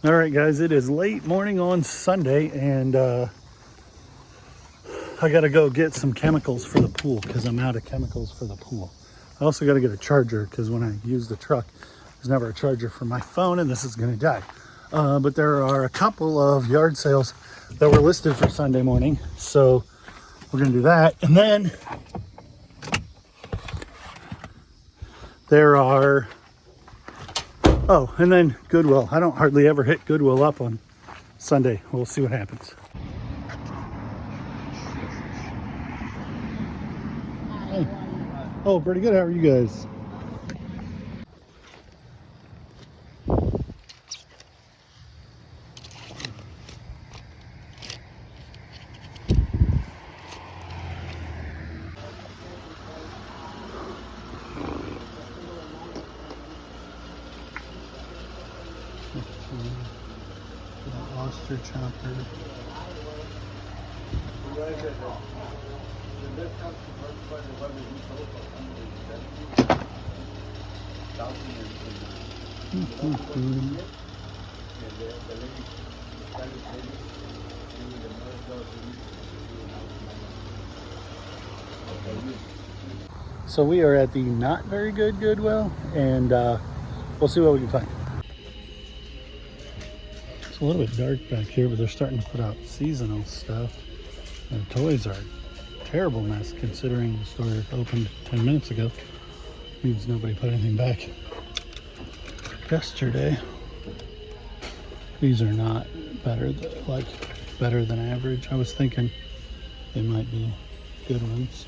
All right, guys, it is late morning on Sunday, and I gotta go get some chemicals for the pool because I'm out of chemicals for the pool. I also gotta get a charger because when I use the truck, there's never a charger for my phone, and this is gonna die. But there are a couple of yard sales that were listed for Sunday morning, so we're gonna do that. And then there are, oh, and then Goodwill. I don't hardly ever hit Goodwill up on Sunday. We'll see what happens. Hey. Oh, pretty good. How are you guys? Lobster chopper. So we are at the not very good Goodwill, and we'll see what we can find. It's a little bit dark back here, but they're starting to put out seasonal stuff. And the toys are a terrible mess considering the store opened 10 minutes ago. Means nobody put anything back yesterday. These are not better than average. I was thinking they might be good ones.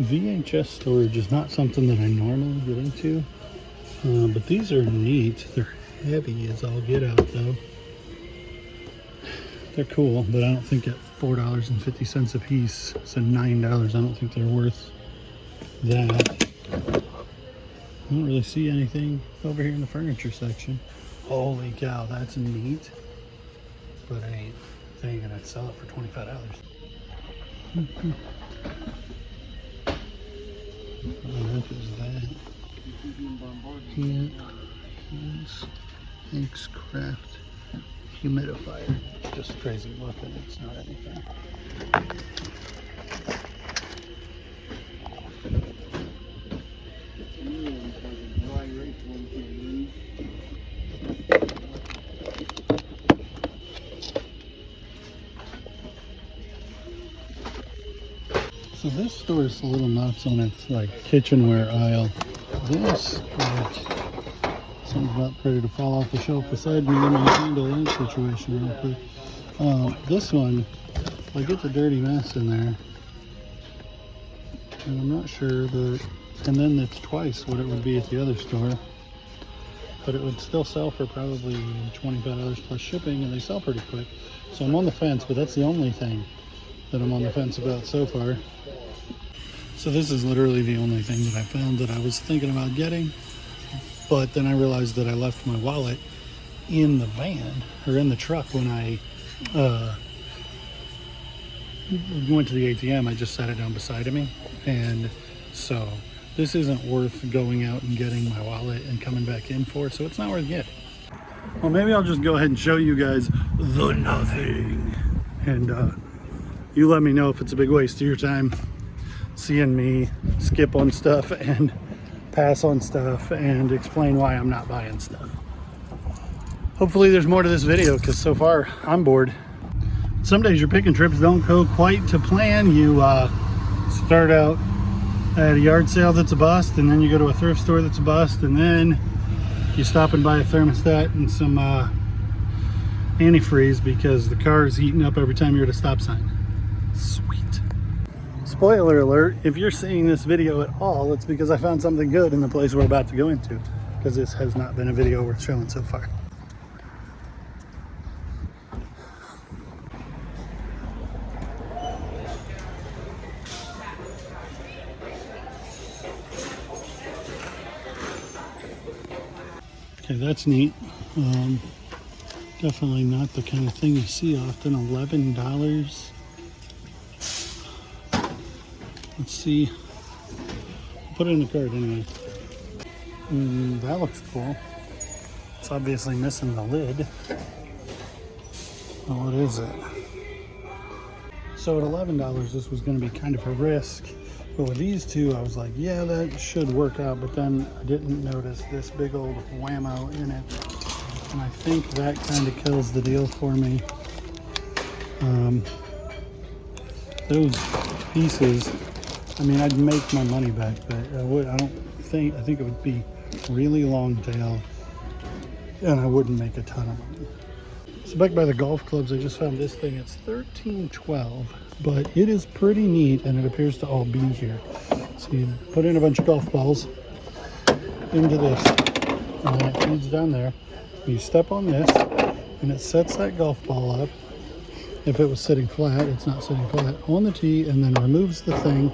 VHS storage is not something that I normally get into, but these are neat. They're heavy as all get out though. They're cool, but I don't think at $4.50 a piece, so $9, I don't think they're worth that. I don't really see anything over here in the furniture section. Holy cow, that's neat. But I ain't thinking I'd sell it for $25. What is that? Hank's Craft humidifier. Just crazy looking, it's not anything. So this store is a little nuts on its kitchenware aisle. This something's about ready to fall off the shelf beside me. Let me handle that situation real quick. This one, it's a dirty mess in there, and I'm not sure that. And then it's twice what it would be at the other store, but it would still sell for probably $25 plus shipping, and they sell pretty quick. So I'm on the fence, but that's the only thing that I'm on the fence about so far. So this is literally the only thing that I found that I was thinking about getting, but then I realized that I left my wallet in the van, or in the truck when I went to the ATM. I just sat it down beside of me, and so this isn't worth going out and getting my wallet and coming back in for, so it's not worth getting. Well, maybe I'll just go ahead and show you guys the nothing, and you let me know if it's a big waste of your time seeing me skip on stuff and pass on stuff and explain why I'm not buying stuff. Hopefully there's more to this video, because so far I'm bored. Some days your picking trips don't go quite to plan. You start out at a yard sale that's a bust, and then you go to a thrift store that's a bust, and then you stop and buy a thermostat and some antifreeze because the car is heating up every time you're at a stop sign. Sweet. Spoiler alert, if you're seeing this video at all, it's because I found something good in the place we're about to go into, because this has not been a video worth showing so far. Okay, that's neat. Definitely not the kind of thing you see often. $11. Let's see put it in the cart anyway. That looks cool. It's obviously missing the lid. Oh, what is it? So at $11, this was going to be kind of a risk. But with these two, I was like, yeah, that should work out. But then I didn't notice this big old whammo in it. And I think that kind of kills the deal for me. Those pieces, I mean, I'd make my money back, but I think it would be really long tail and I wouldn't make a ton of money. So back by the golf clubs, I just found this thing. It's $13.12, but it is pretty neat and it appears to all be here. So you put in a bunch of golf balls into this and it feeds down there. You step on this and it sets that golf ball up. If it was sitting flat, it's not sitting flat on the tee, and then removes the thing,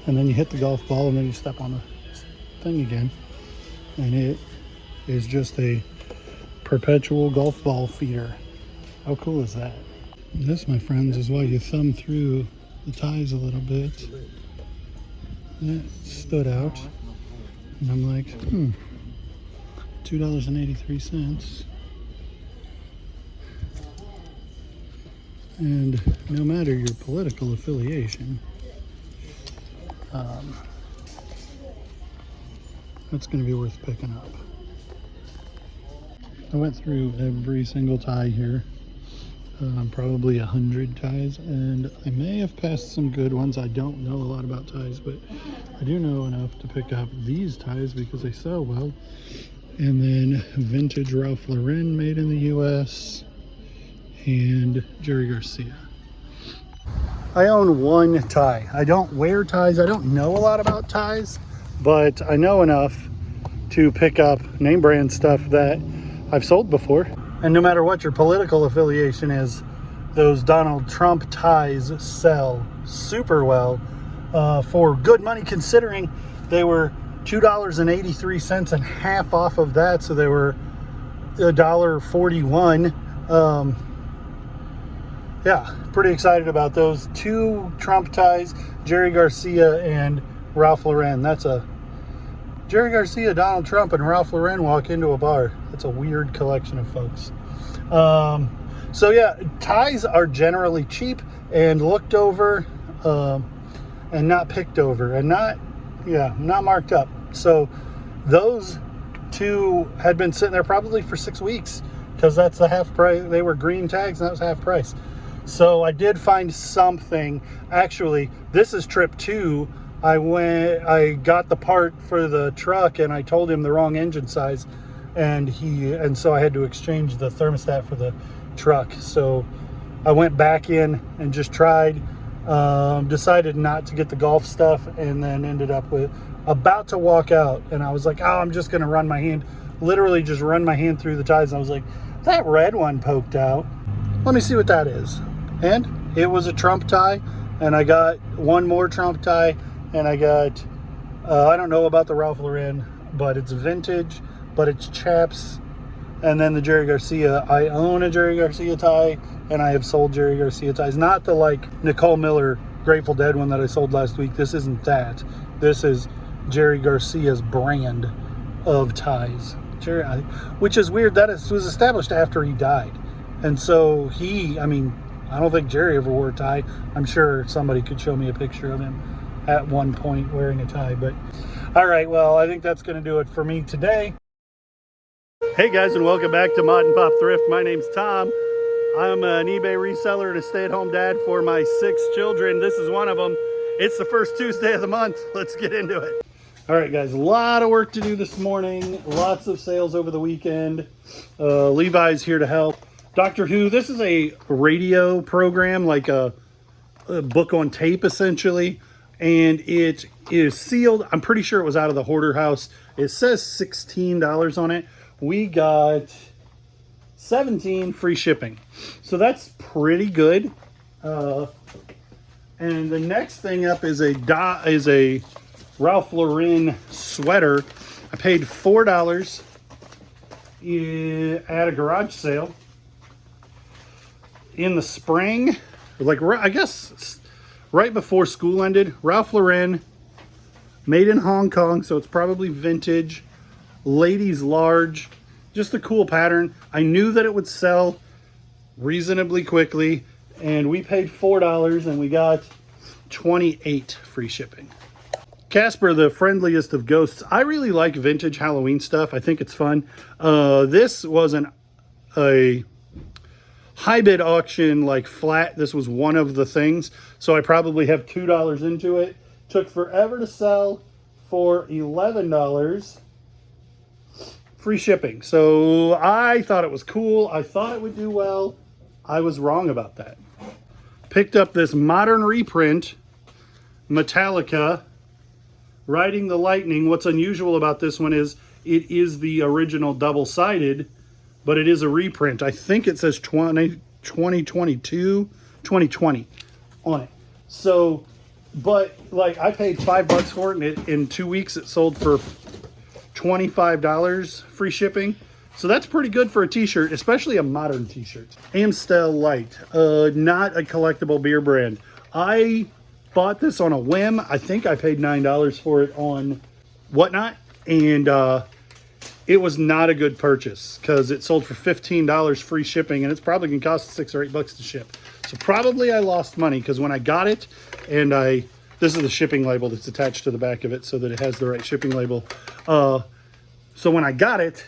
and then you hit the golf ball and then you step on the thing again, and it is just a perpetual golf ball feeder. How cool is that? This, my friends, is why you thumb through the ties a little bit. That stood out, and I'm like, $2.83. And no matter your political affiliation, that's going to be worth picking up. I went through every single tie here, probably 100 ties, and I may have passed some good ones. I don't know a lot about ties, but I do know enough to pick up these ties because they sell well. And then vintage Ralph Lauren made in the US, and Jerry Garcia. I own one tie. I don't wear ties. I don't know a lot about ties, but I know enough to pick up name brand stuff that I've sold before. And no matter what your political affiliation is, those Donald Trump ties sell super well for good money, considering they were $2.83 and half off of that, so they were $1.41. Yeah, pretty excited about those two Trump ties, Jerry Garcia and Ralph Lauren. That's a Jerry Garcia, Donald Trump, and Ralph Lauren walk into a bar. That's a weird collection of folks. So yeah, ties are generally cheap and looked over and not picked over and not marked up. So those two had been sitting there probably for 6 weeks because that's the half price. They were green tags and that was half price. So I did find something. Actually, this is trip 2. I got the part for the truck and I told him the wrong engine size, and so I had to exchange the thermostat for the truck. So I went back in and just tried, decided not to get the golf stuff, and then ended up with about to walk out, and I was like, oh, I'm just gonna run my hand, literally just run my hand through the ties, and I was like, that red one poked out, let me see what that is. And it was a Trump tie, and I got one more Trump tie, and I got I don't know about the Ralph Lauren, but it's vintage, but it's chaps. And then the Jerry Garcia, I own a Jerry Garcia tie, and I have sold Jerry Garcia ties. Not the like Nicole Miller Grateful Dead one that I sold last week. This isn't that. This is Jerry Garcia's brand of ties. Which is weird. That was established after he died. And so I don't think Jerry ever wore a tie. I'm sure somebody could show me a picture of him at one point wearing a tie. But all right, well, I think that's going to do it for me today. Hey guys, and welcome back to Mod and Pop Thrift. My name's Tom. I'm an eBay reseller and a stay-at-home dad for my 6 children. This is one of them. It's the first Tuesday of the month. Let's get into it. All right, guys, a lot of work to do this morning. Lots of sales over the weekend. Levi's here to help. Doctor Who, this is a radio program, like a book on tape, essentially. And it is sealed. I'm pretty sure it was out of the hoarder house. It says $16 on it. We got $17 free shipping. So that's pretty good. And the next thing up is a Ralph Lauren sweater. I paid $4 at a garage sale in the spring, like I guess right before school ended. Ralph Lauren Made in Hong Kong, so it's probably vintage. Ladies large. Just a cool pattern. I knew that it would sell reasonably quickly, and we paid $4 and we got 28 free shipping. Casper, the friendliest of ghosts. I really like vintage Halloween stuff. I think it's fun. This was a high bid auction, like flat. This was one of the things. So I probably have $2 into it. Took forever to sell for $11. Free shipping. So I thought it was cool. I thought it would do well. I was wrong about that. Picked up this modern reprint, Metallica, Riding the Lightning. What's unusual about this one is it is the original double-sided, but it is a reprint. I think it says 2022, 2020 on it. So, but like I paid $5 for it, and in 2 weeks it sold for $25 free shipping. So that's pretty good for a t-shirt, especially a modern t-shirt. Amstel Light, not a collectible beer brand. I bought this on a whim. I think I paid $9 for it on Whatnot, and it was not a good purchase because it sold for $15 free shipping, and it's probably gonna cost $6 or $8 to ship. So probably I lost money because when I got it, and this is the shipping label that's attached to the back of it so that it has the right shipping label. So when I got it,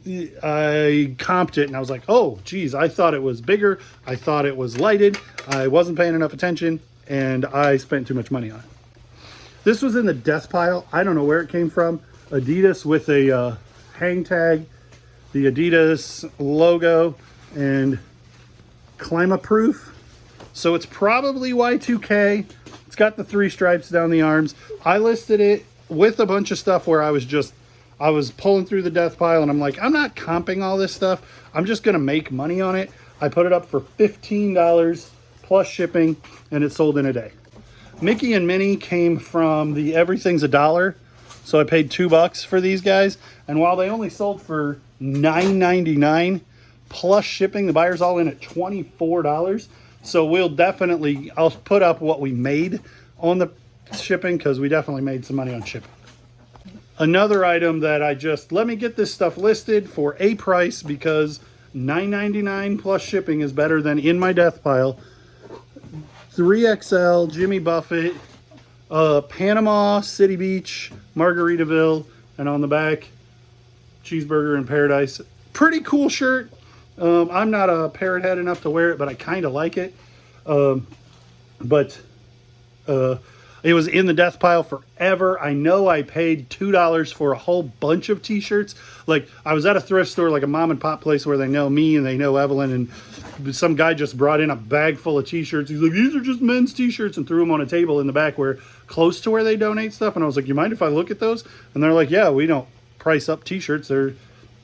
I comped it and I was like, oh, geez, I thought it was bigger. I thought it was lighted. I wasn't paying enough attention and I spent too much money on it. This was in the death pile. I don't know where it came from. Adidas with a hang tag, the Adidas logo, and Climaproof. So it's probably Y2K. It's got the 3 stripes down the arms. I listed it with a bunch of stuff where I was pulling through the death pile and I'm like, I'm not comping all this stuff. I'm just gonna make money on it. I put it up for $15 plus shipping and it sold in a day. Mickey and Minnie came from the Everything's a Dollar. So I paid $2 for these guys. And while they only sold for $9.99 plus shipping, the buyer's all in at $24. So I'll put up what we made on the shipping because we definitely made some money on shipping. Another item that let me get this stuff listed for a price because $9.99 plus shipping is better than in my death pile. 3XL Jimmy Buffett, Panama City Beach, Margaritaville, and on the back, Cheeseburger in Paradise. Pretty cool shirt. I'm not a parrot head enough to wear it, but I kind of like it. It was in the death pile forever. I know I paid $2 for a whole bunch of t-shirts. Like I was at a thrift store, like a mom and pop place where they know me and they know Evelyn, and some guy just brought in a bag full of t-shirts. He's like, these are just men's t-shirts, and threw them on a table in the back close to where they donate stuff. And I was like, you mind if I look at those? And they're like, yeah, we don't price up t-shirts. They're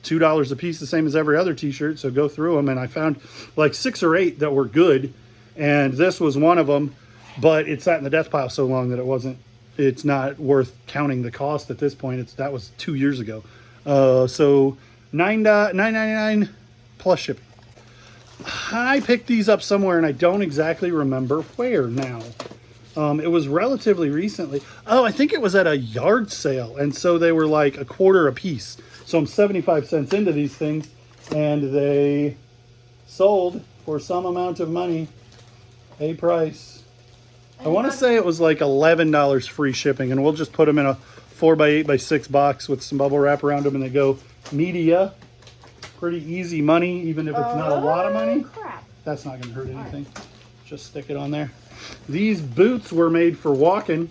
$2 a piece, the same as every other t-shirt. So go through them. And I found like 6 or 8 that were good. And this was one of them. But it sat in the death pile so long that it's not worth counting the cost at this point. That was 2 years ago. So $9.99 plus shipping. I picked these up somewhere and I don't exactly remember where now. It was relatively recently. Oh, I think it was at a yard sale. And so they were like $0.25 a piece. So I'm 75 cents into these things and they sold for some amount of money, a price. I want to say it was like $11 free shipping, and we'll just put them in a 4x8x6 box with some bubble wrap around them, and they go media. Pretty easy money, even if it's not a lot of money. Crap. That's not going to hurt anything. Right. Just stick it on there. These boots were made for walking,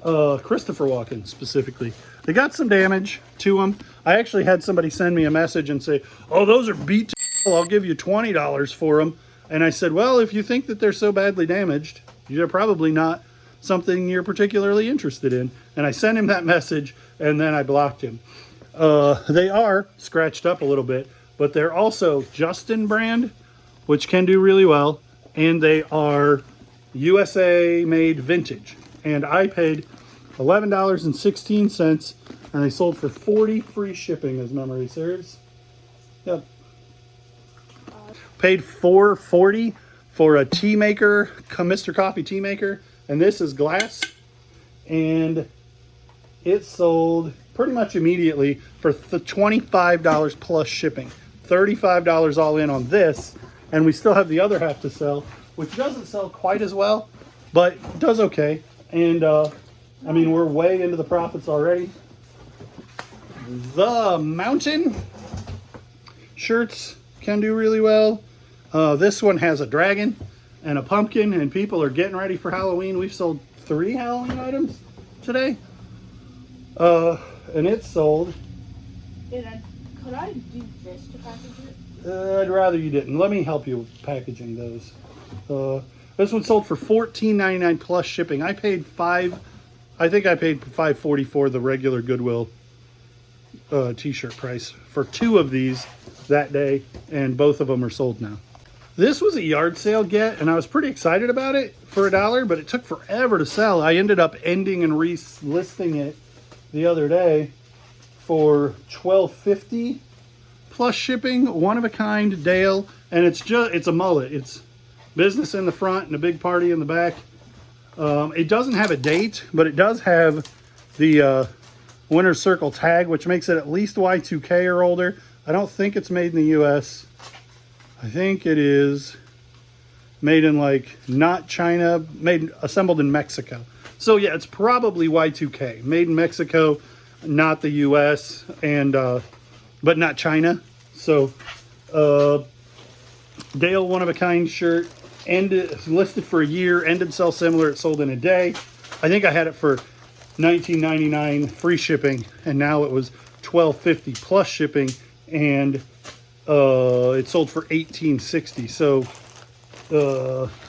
Christopher Walken specifically. They got some damage to them. I actually had somebody send me a message and say, oh, those are beat to hell. I'll give you $20 for them. And I said, well, if you think that they're so badly damaged, they're probably not something you're particularly interested in. And I sent him that message and then I blocked him. They are scratched up a little bit, but they're also Justin brand, which can do really well. And they are USA made vintage. And I paid $11.16 and they sold for $40 free shipping as memory serves. Yep. Paid $4.40 for a tea maker, Mr. Coffee tea maker, and this is glass. And it sold pretty much immediately for $25 plus shipping. $35 all in on this, and we still have the other half to sell, which doesn't sell quite as well, but does okay. And I mean, we're way into the profits already. The mountain shirts can do really well. This one has a dragon and a pumpkin, and people are getting ready for Halloween. We've sold 3 Halloween items today. And it's sold. Could I do this to package it? I'd rather you didn't. Let me help you with packaging those. This one sold for $14.99 plus shipping. I think I paid $5.44 the regular Goodwill t-shirt price for 2 of these that day, and both of them are sold now. This was a yard sale get, and I was pretty excited about it for $1, but it took forever to sell. I ended up ending and relisting it the other day for $12.50 plus shipping. One of a kind Dale, and it's a mullet. It's business in the front and a big party in the back. It doesn't have a date, but it does have the Winner's Circle tag, which makes it at least Y2K or older. I don't think it's made in the US. I think it is made in, like, not China, assembled in Mexico. So yeah, it's probably Y2K, made in Mexico, not the US, and but not China. So Dale one of a kind shirt, listed for a year, ended sell similar. It sold in a day. I think I had it for $19.99 free shipping, and now it was $12.50 plus shipping, and it sold for $18.60. So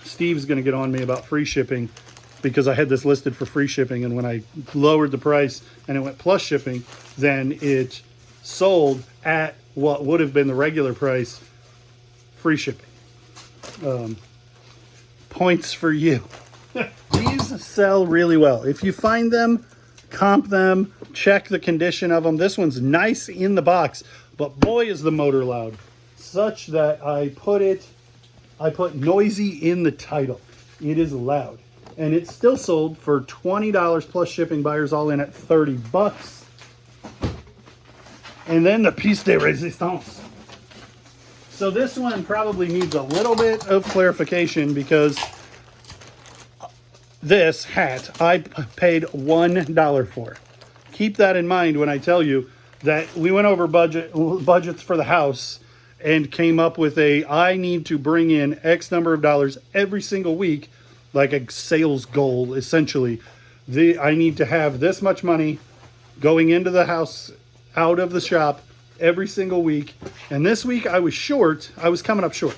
Steve's gonna get on me about free shipping, because I had this listed for free shipping, and when I lowered the price and it went plus shipping, then it sold at what would have been the regular price, free shipping. Points for you. These sell really well. If you find them, comp them, check the condition of them. This one's nice in the box, but boy is the motor loud, such that I put noisy in the title. It is loud. And it's still sold for $20 plus shipping, buyers all in at $30. And then the piece de resistance. So this one probably needs a little bit of clarification, because this hat I paid $1 for. Keep that in mind when I tell you that we went over budgets for the house and came up with I need to bring in X number of dollars every single week, like a sales goal, essentially. I need to have this much money going into the house, out of the shop every single week. And this week I was short. I was coming up short.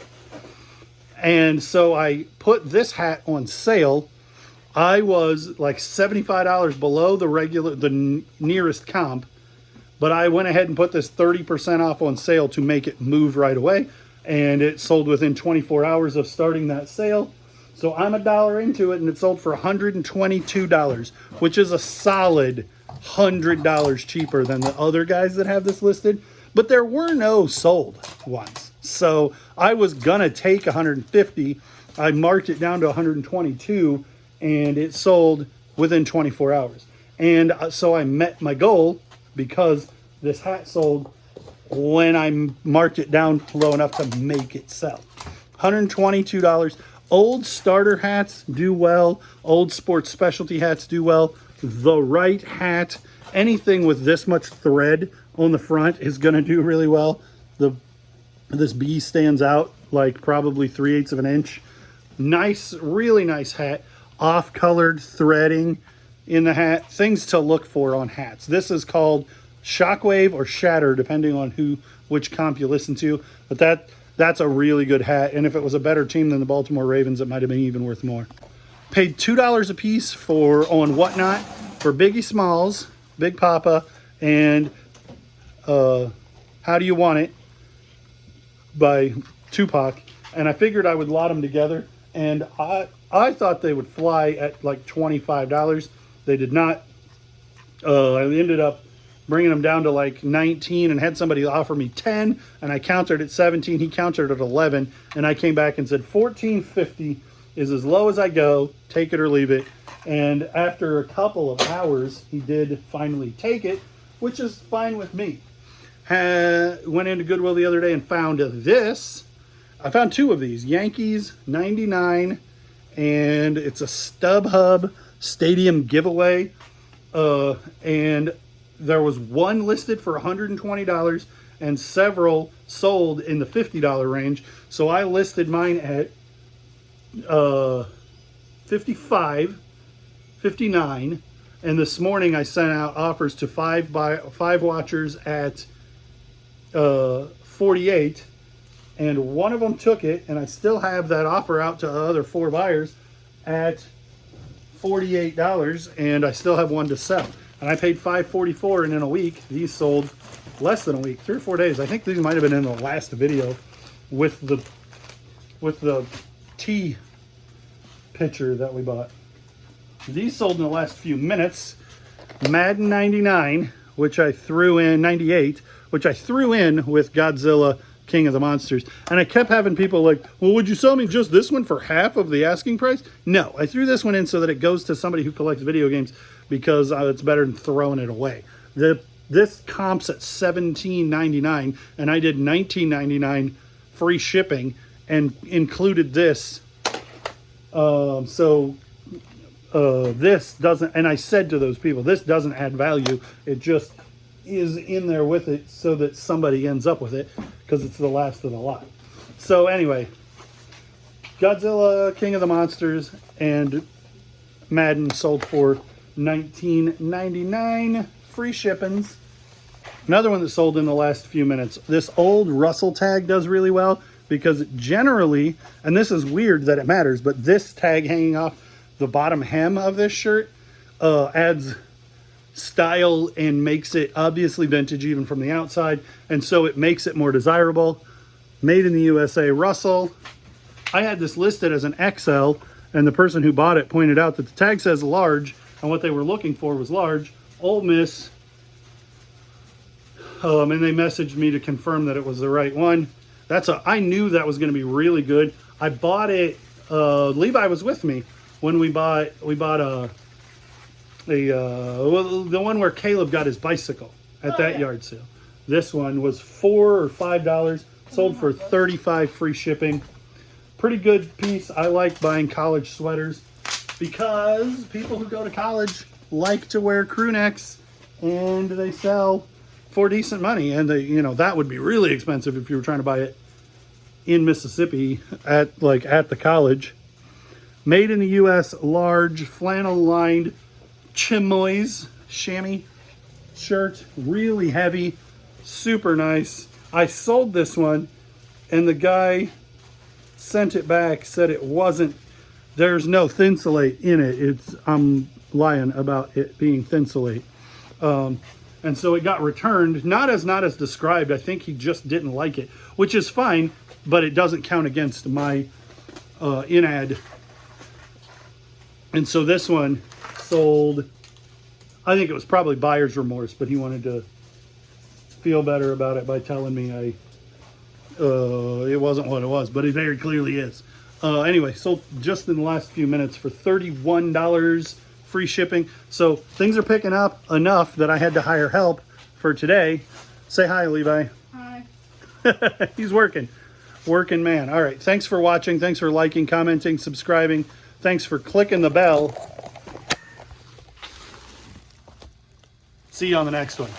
And so I put this hat on sale. I was like $75 below the nearest comp, but I went ahead and put this 30% off on sale to make it move right away. And it sold within 24 hours of starting that sale. So I'm $1 into it, and it sold for $122, which is a solid $100 cheaper than the other guys that have this listed. But there were no sold ones. So I was gonna take $150. I marked it down to $122, and it sold within 24 hours. And so I met my goal, because this hat sold when I marked it down low enough to make it sell. $122. Old starter hats do well. Old sports specialty hats do well. The right hat, anything with this much thread on the front, is going to do really well. This B stands out like probably 3/8 of an inch. Nice, really nice hat. Off-colored threading in the hat. Things to look for on hats. This is called Shockwave or Shatter, depending on which comp you listen to. But that's a really good hat, and if it was a better team than the Baltimore Ravens, it might have been even worth more. Paid $2 a piece on Whatnot for Biggie Smalls, Big Papa, and How Do You Want It by Tupac, and I figured I would lot them together, and I thought they would fly at like $25. They did not. I ended up bringing them down to like 19 and had somebody offer me 10, and I countered at 17. He countered at 11, and I came back and said $14.50 is as low as I go. Take it or leave it. And after a couple of hours, he did finally take it, which is fine with me. Went into Goodwill the other day and found this. I found two of these, Yankees 99, and it's a StubHub Stadium giveaway. And there was one listed for $120 and several sold in the $50 range. So I listed mine at 55, 59, and this morning I sent out offers to five watchers at 48, and one of them took it, and I still have that offer out to other 4 buyers at $48, and I still have one to sell. And I paid $5.44, and in a week these sold less than a week, 3 or 4 days. I think these might have been in the last video with the tea pitcher that we bought. These sold in the last few minutes. Madden 99, which I threw in, 98, which I threw in with Godzilla King of the Monsters. And I kept having people like, well, would you sell me just this one for half of the asking price? No, I threw this one in so that it goes to somebody who collects video games, because it's better than throwing it away. This comps at $17.99, and I did $19.99 free shipping and included this. This doesn't, and I said to those people, this doesn't add value. It just is in there with it so that somebody ends up with it, because it's the last of the lot. So anyway, Godzilla King of the Monsters and Madden sold for $19.99, free shippings. Another one that sold in the last few minutes. This old Russell tag does really well, because generally, and this is weird that it matters, but this tag hanging off the bottom hem of this shirt adds style and makes it obviously vintage even from the outside, and so it makes it more desirable. Made in the USA, Russell. I had this listed as an XL, and the person who bought it pointed out that the tag says large, and what they were looking for was large. Ole Miss, and they messaged me to confirm that it was the right one. I knew that was going to be really good. I bought it. Levi was with me when we bought the one where Caleb got his bicycle at that yard sale. This one was $4 or $5, sold for $35 free shipping. Pretty good piece. I like buying college sweaters because people who go to college like to wear crew necks, and they sell for decent money. And that would be really expensive if you were trying to buy it in Mississippi at the college. Made in the US, large flannel lined chamois shirt, really heavy, super nice. I sold this one, and the guy sent it back, said it wasn't, there's no Thinsulate in it. I'm lying about it being Thinsulate. And so it got returned, not as described. I think he just didn't like it, which is fine, but it doesn't count against my in-ad. And so this one sold, I think it was probably buyer's remorse, but he wanted to feel better about it by telling me it wasn't what it was, but it very clearly is. Anyway, sold just in the last few minutes for $31 free shipping. So things are picking up enough that I had to hire help for today. Say hi, Levi. Hi. He's working man. All right, thanks for watching. Thanks for liking, commenting, subscribing. Thanks for clicking the bell. See you on the next one.